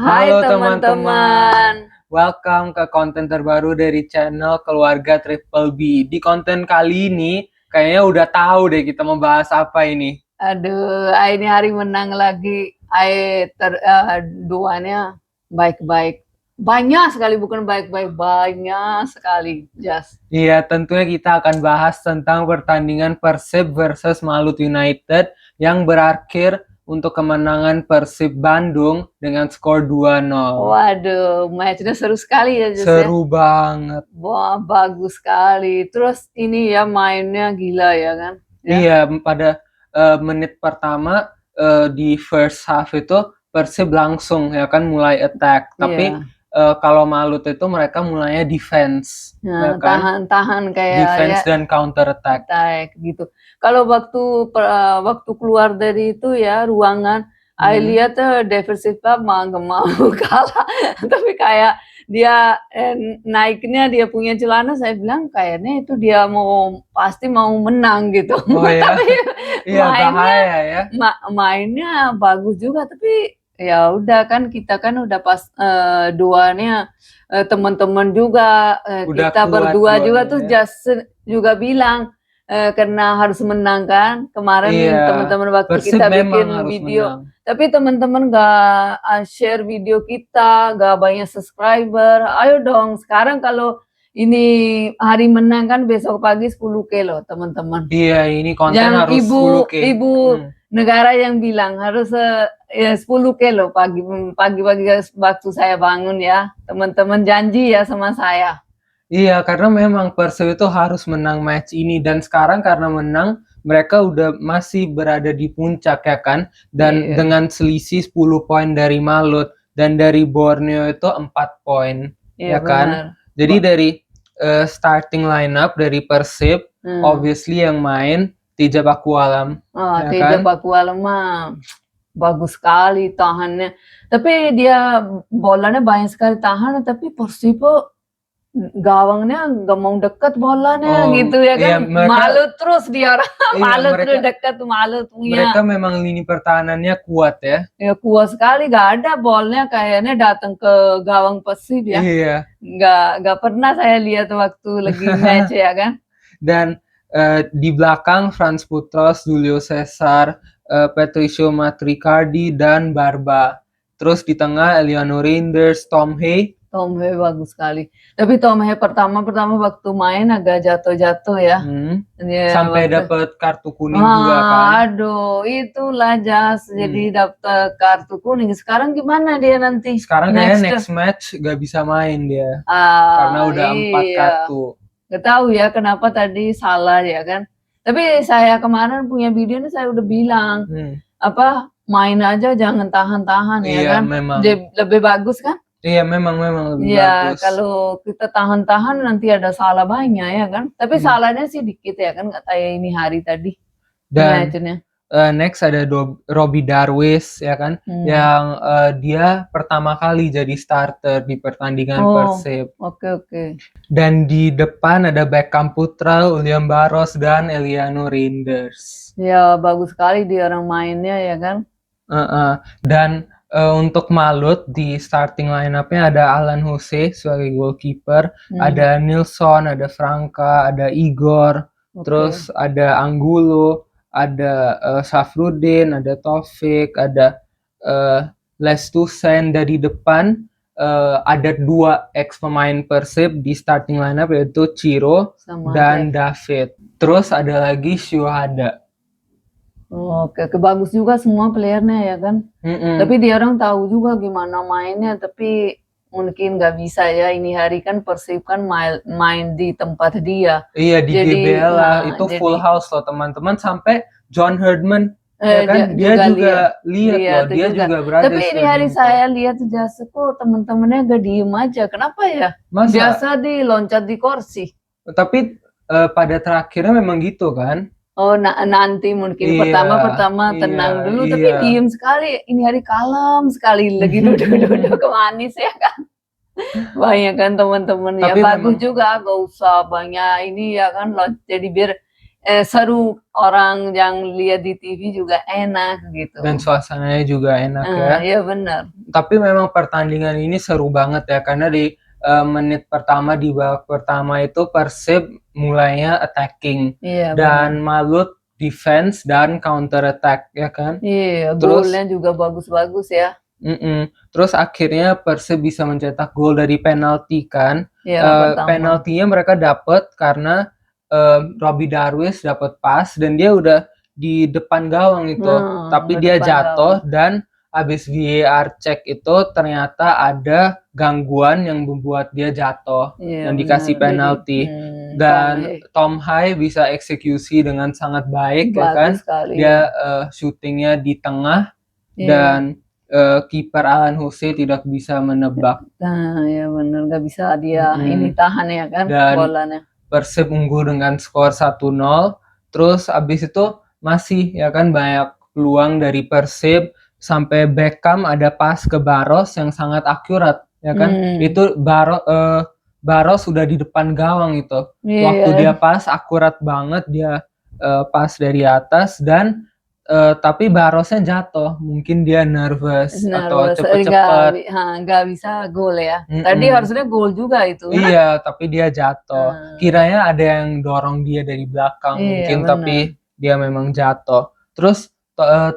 Hai Halo teman-teman. teman-teman, welcome ke konten terbaru dari channel Keluarga Triple B. Di konten kali ini, kayaknya udah tahu deh kita mau bahas apa ini. Aduh, ini hari menang lagi. Duanya baik-baik. Banyak sekali, bukan baik-baik, banyak sekali. Just. Iya, tentunya kita akan bahas tentang pertandingan Persib versus Malut United yang berakhir untuk kemenangan Persib Bandung dengan skor 2-0. Waduh, matchnya seru sekali ya, Just ya. Seru banget. Wah, bagus sekali. Terus ini ya mainnya gila ya kan? Ya. Iya, pada menit pertama di first half itu Persib langsung ya kan mulai attack. Tapi Iya. kalau Malut itu mereka mulainya defense, ya Nah, kan? tahan-tahan kayak Defense ya dan counter attack. gitu. Kalau waktu keluar dari itu ya ruangan, lihat defensive mah nggak mau kalah, tapi kayak dia naiknya dia punya celana, saya bilang kayaknya itu dia pasti mau menang gitu. Oh ya, Tapi iya mainnya bahaya ya. mainnya bagus juga, tapi ya udah kan kita kan udah pas duanya teman-teman juga Udah kita kuat berdua juga duanya tuh ya. just juga bilang karena harus menang kan kemarin Iya, teman-teman waktu Persib kita memang bikin harus video, menang. tapi teman-teman gak share video kita, gak banyak subscriber. Ayo dong sekarang kalau ini hari menang kan besok pagi 10 kilo teman-teman. Iya, ini konten Yang harus 10K. ibu negara yang bilang harus ya 10 kilo pagi-pagi waktu saya bangun ya. Teman-teman janji ya sama saya. Iya, karena memang Persib itu harus menang match ini dan sekarang karena menang mereka udah masih berada di puncak ya kan, dan Iya. dengan selisih 10 poin dari Malut dan dari Borneo itu 4 poin Iya, ya kan. benar. Jadi dari starting lineup dari Persib obviously yang main Tija Pakualam ya Tija kan. Pakualam mah bagus sekali tahannya. Tapi dia bolanya banyak sekali tahan, tapi Persib gawangnya nggak mau dekat bolanya gitu ya Iya, kan. Malu terus dia orang. Iya, Malu mereka, terus dekat, malu punya. mereka memang lini pertahanannya kuat ya. Ya kuat sekali, gak ada bolnya kayaknya datang ke gawang Persib ya. Iya. Nggak pernah saya lihat waktu lagi match ya kan. Dan di belakang Franz Putros, Julio Cesar, Patricio Matricardi, dan Barba. Terus di tengah Eliano Reinders, Tom Hay. Tom Hay bagus sekali. Tapi Tom Hay pertama waktu main agak jatuh-jatuh ya. Sampai dapat kartu kuning juga kan. Aduh, itulah Jas. Jadi dapat kartu kuning. Sekarang gimana dia nanti? Sekarang kayaknya next match gak bisa main dia. Karena udah 4 kartu. Gak tahu ya kenapa tadi salah ya kan. Tapi saya kemarin punya video ini saya udah bilang main aja jangan tahan-tahan ya kan. Memang. Lebih bagus kan? Iya memang lebih bagus. Ya kalau kita tahan-tahan nanti ada salah banyak ya kan. Tapi salahnya sih dikit ya kan, nggak kayak ini hari tadi. Dan next ada Robbie Darwis ya kan, yang dia pertama kali jadi starter di pertandingan Persib. Oke. Dan di depan ada Beckham Putra, William Barros, dan Eliano Reinders. Ya bagus sekali dia orang mainnya ya kan. Dan untuk Malut di starting line-up-nya ada Alan Jose sebagai goalkeeper, ada Nilsson, ada Franka, ada Igor, terus ada Angulo, ada Safruddin, ada Taufik, ada Lestusen. Dari depan ada 2 ex pemain Persib di starting line-up yaitu Ciro dan David. Terus ada lagi Syuhada. Oke, bagus juga semua playernya ya kan. Tapi dia orang tahu juga gimana mainnya, tapi mungkin nggak bisa ya ini hari kan Persib kan main di tempat dia. Iya di GBL lah, itu full house loh teman-teman, sampai John Herdman ya kan dia juga lihat loh, dia juga berada. Tapi ini hari saya lihat Jasku teman-temannya gak diem aja, kenapa ya? Biasa loncat di kursi. Tapi pada terakhirnya memang gitu kan. Nanti mungkin pertama tenang dulu, tapi diem sekali. Ini hari kalem sekali, lagi duduk-duduk manis ya kan. Banyak kan teman-teman ya, bagus juga, gak usah banyak ini ya kan. Jadi biar seru, orang yang lihat di TV juga enak gitu. Dan suasananya juga enak ya. Iya benar. Tapi memang pertandingan ini seru banget ya, karena di menit pertama, di babak pertama itu Persib mulainya attacking Iya dan benar. Malut defense dan counter attack ya kan. Iya, Terus golnya juga bagus-bagus ya. terus akhirnya Persib bisa mencetak gol dari penalti kan. Iya, pertama. Penaltinya mereka dapat karena Robbie Darwis dapat pas dan dia udah di depan gawang itu, tapi udah dia depan jatuh gawang. dan habis VAR cek itu ternyata ada gangguan yang membuat dia jatuh Iya, dan dikasih benar. penalti. Jadi, Dan Tom Hai bisa eksekusi dengan sangat baik ya kan. bagus sekali. Dia syutingnya di tengah Iya. dan kiper Alan Huse tidak bisa menebak. Nah, ya benar, nggak bisa dia ini tahan ya kan Dan bolanya. Persib unggul dengan skor 1-0. Terus abis itu masih ya kan banyak peluang dari Persib, sampai Beckham ada pas ke Barros yang sangat akurat ya kan. Itu Barros sudah di depan gawang itu. Iya. Waktu dia pas akurat banget, dia pas dari atas dan tapi Barrosnya jatuh, mungkin dia nervous atau cepet-cepet. Nggak bisa gol ya. Tadi harusnya gol juga itu. Iya, tapi dia jatuh. Kiranya ada yang dorong dia dari belakang mungkin, benar. tapi dia memang jatuh. Terus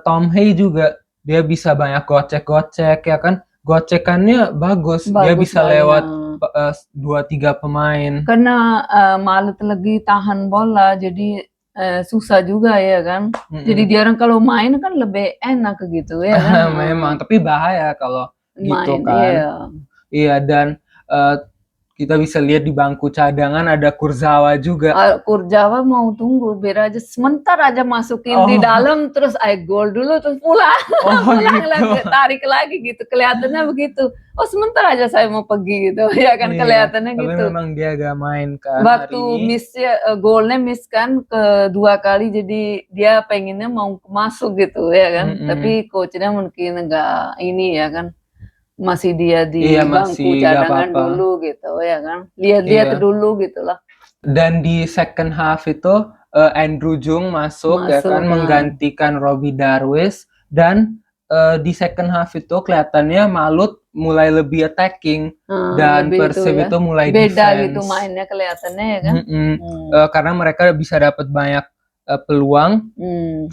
Tom Hay juga, dia bisa banyak gocek-gocek ya kan. Gocekannya bagus, dia bisa lewat 2-3 pemain. Karena Malut lagi tahan bola, jadi susah juga ya kan. Jadi dia kalau main kan lebih enak gitu ya kan. Memang, tapi bahaya kalau gitu main, kan. Iya. Iya, dan kita bisa lihat di bangku cadangan ada Kurzawa juga. Kurzawa mau tunggu biar aja sebentar aja masukin di dalam, terus gol dulu terus pulang. Pulang gitu. lagi, tarik lagi gitu, kelihatannya begitu. Oh sebentar aja saya mau pergi gitu ya kan, kelihatannya tapi gitu. memang dia gak main kan Waktu hari ini. golnya miss kan kedua kali, jadi dia pengennya mau masuk gitu ya kan. Tapi coachnya mungkin enggak ini ya kan, masih dia di bangku cadangan dulu gitu ya kan, lihat dulu gitulah. Dan di second half itu Andrew Jung masuk ya kan, menggantikan Robbie Darwis. Dan di second half itu kelihatannya Malut mulai lebih attacking dan Persib itu mulai beda defense. gitu mainnya kelihatannya ya kan. Karena mereka bisa dapat banyak peluang,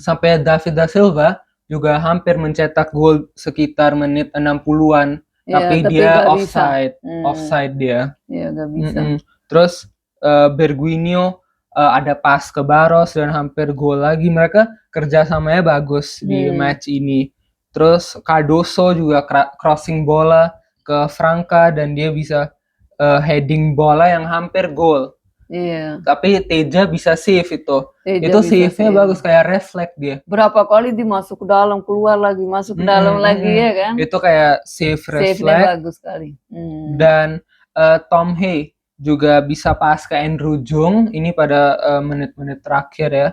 sampai David da Silva juga hampir mencetak gol sekitar menit 60-an, tapi dia offside dia. Iya, gak bisa. Terus Berguinho ada pas ke Barros dan hampir gol lagi. Mereka kerjasamanya bagus di match ini. Terus Cardoso juga crossing bola ke Franca dan dia bisa heading bola yang hampir gol. Iya. Tapi Teja bisa save itu. Itu save-nya bagus, kayak refleks dia. Berapa kali dimasuk ke dalam, keluar lagi, masuk ke dalam lagi ya kan. Itu kayak save refleks. Bagus sekali. Dan Tom Hay juga bisa pas ke Andrew Jung. Ini pada menit-menit terakhir ya.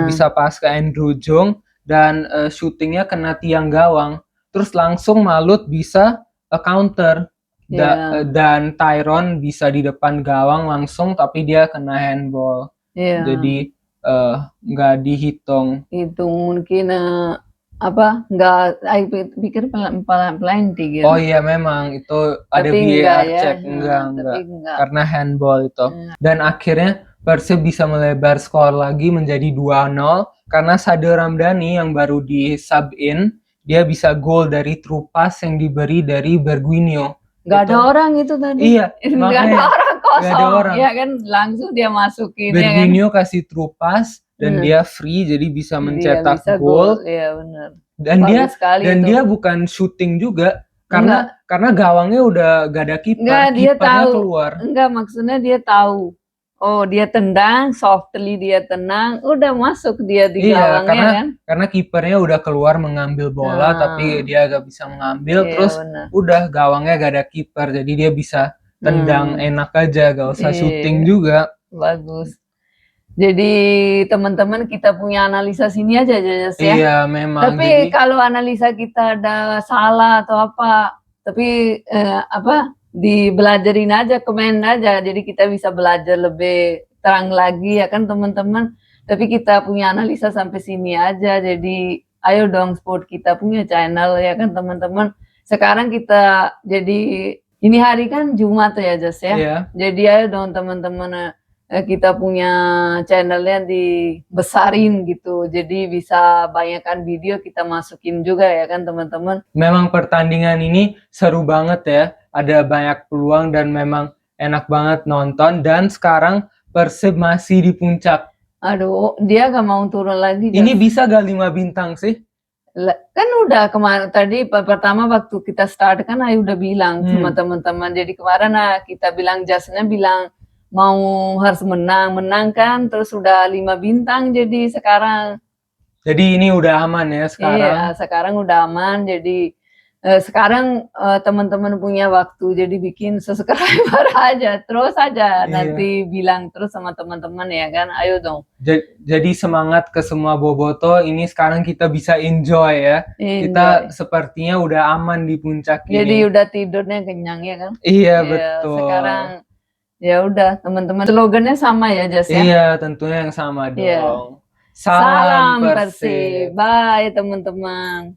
Bisa pas ke Andrew Jung dan syutingnya kena tiang gawang. Terus langsung Malut bisa counter. Dan Tyrone bisa di depan gawang langsung, tapi dia kena handball. Jadi nggak dihitung. Mungkin nggak, pikir penalti gitu. Oh iya, memang itu ada VAR cek. Enggak. Karena handball itu. Dan akhirnya Persib bisa melebar skor lagi menjadi 2-0 karena Sade Ramdhani yang baru di sub in, dia bisa gol dari true pass yang diberi dari Berguinho. Gak ada orang itu tadi. Iya, gak ada orang, kosong. Gak ada orang. Ya kan, langsung dia masukin. Berguinho kasih true pass dan dia free, jadi bisa mencetak gol. Iya benar. Dan dia bukan shooting juga, karena gawangnya udah gak ada kiper. Dia tahu. Keluar. Maksudnya dia tahu. Oh, dia tendang, softly dia tenang, udah masuk dia di gawangnya karena kipernya udah keluar mengambil bola, tapi dia gak bisa mengambil, terus udah gawangnya gak ada kiper, jadi dia bisa tendang enak aja, gak usah syuting juga. Bagus. Jadi teman-teman, kita punya analisa sini aja ya. Iya, memang. Tapi kalau analisa kita ada salah atau apa, tapi dibelajarin aja, komen aja, jadi kita bisa belajar lebih terang lagi ya kan teman-teman. Tapi kita punya analisa sampai sini aja. Jadi ayo dong support kita punya channel ya kan teman-teman. Sekarang kita jadi ini hari kan Jumat ya Jas ya. Iya. Jadi ayo dong teman-teman kita punya channelnya dibesarin gitu. Jadi bisa banyakkan video kita masukin juga ya kan teman-teman. Memang pertandingan ini seru banget ya. Ada banyak peluang dan memang enak banget nonton. Dan sekarang Persib masih di puncak. Aduh, dia gak mau turun lagi. Ini bisa gak 5 bintang sih? Kan udah kemarin tadi pertama waktu kita start kan Ayu udah bilang sama teman-teman. Jadi kemarin kita bilang Jasnya bilang mau harus menang kan, terus udah 5 bintang jadi sekarang. Jadi ini udah aman ya sekarang. Iya, sekarang udah aman. Jadi sekarang teman-teman punya waktu jadi bikin subscriber aja, terus aja nanti bilang terus sama teman-teman ya kan, ayo dong. Jadi semangat ke semua boboto, ini sekarang kita bisa enjoy ya. Kita sepertinya udah aman di puncak ini. Jadi udah tidurnya kenyang ya kan? Iya betul. Sekarang ya udah teman-teman, slogannya sama ya Jas ya? Iya tentunya yang sama dong. Salam Persib. Bye teman-teman.